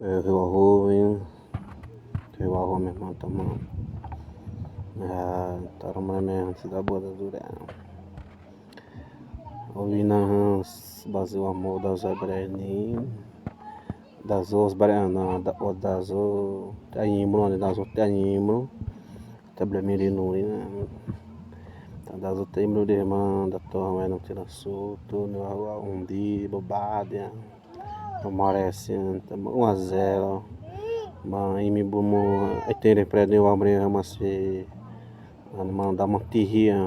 Riu arroz, riu arroz mesmo, tamo. Taruh mesmo, se dá boa da dura. Ovina basil amor da Zabreni, das os barana, das o Taimro, das o Taimro, Tablemirino, das o Taimro de irmã, da torre, não tira solto, um dia, bobada. Amarece 1-0 Maimi bumu itere prede wabre hamasi da montirria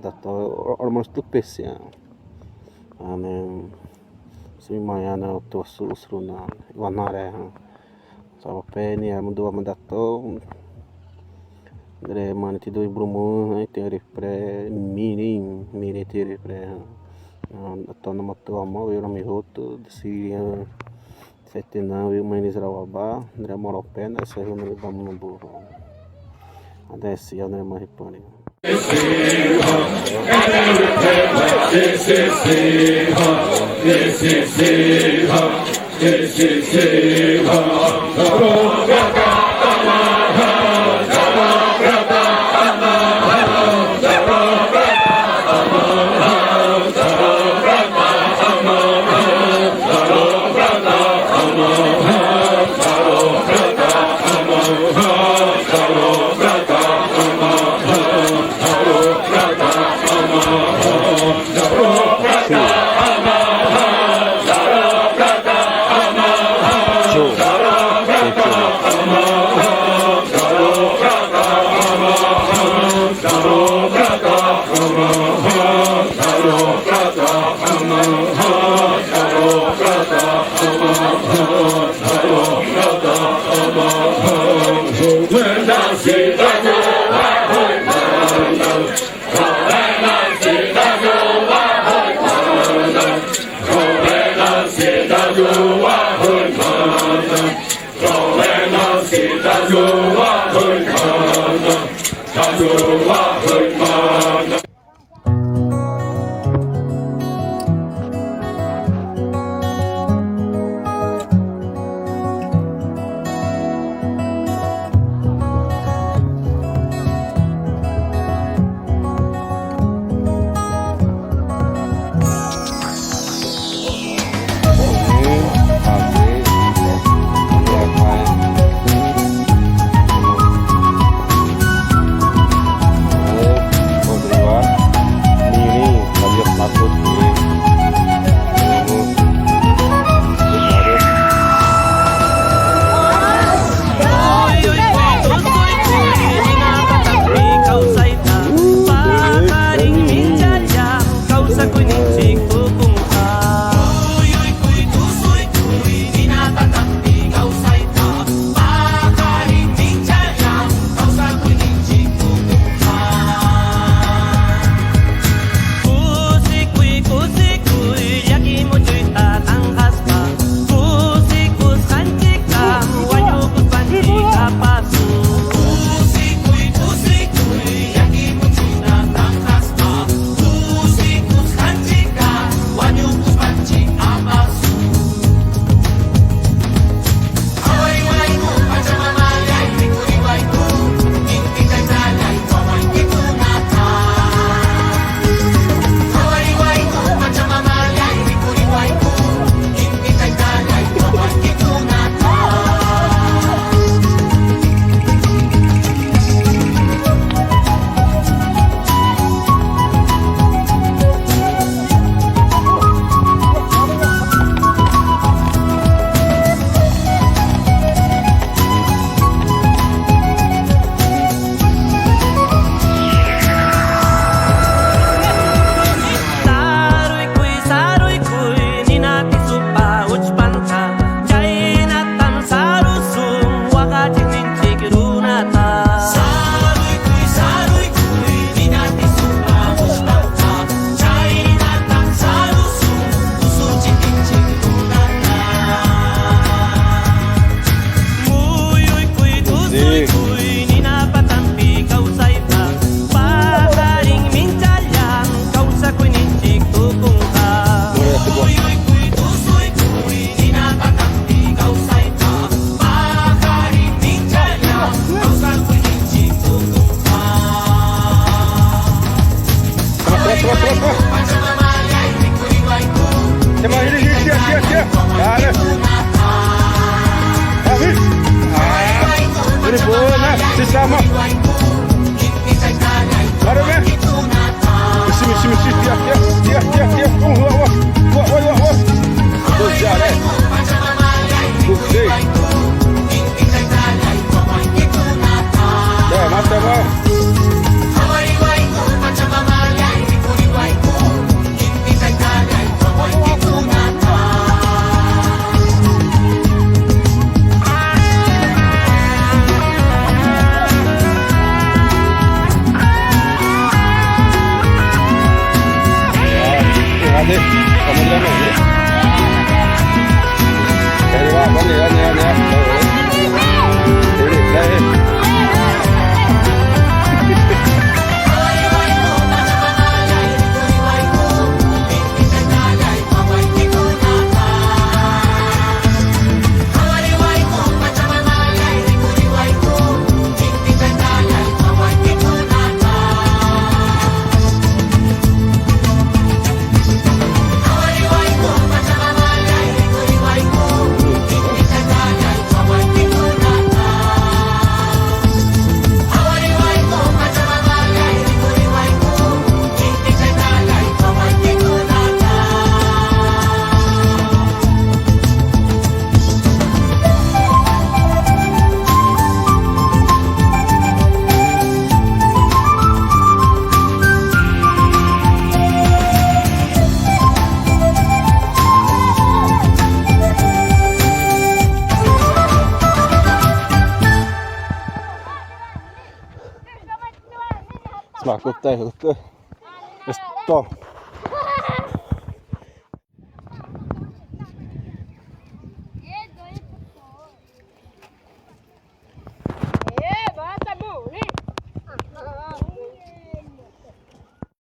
da to ormos tu pesia ane sui maiana to susruna wanare sa peni amudo amandato dre maniti do brumu itere pre miri tere pre to no moto amo eu me roto se Setinão e o Manis Rawabá, André Moropena, esse aí o nome da mão burro. Adesse, André Maripani. sama. Marami. Misi, tiap. Wah. Bocah deh. Bukti. Dah, mata bang. Adik, kamu jangan main. Dari bawah ni, ni. Dari. Smakot tayo. Stop.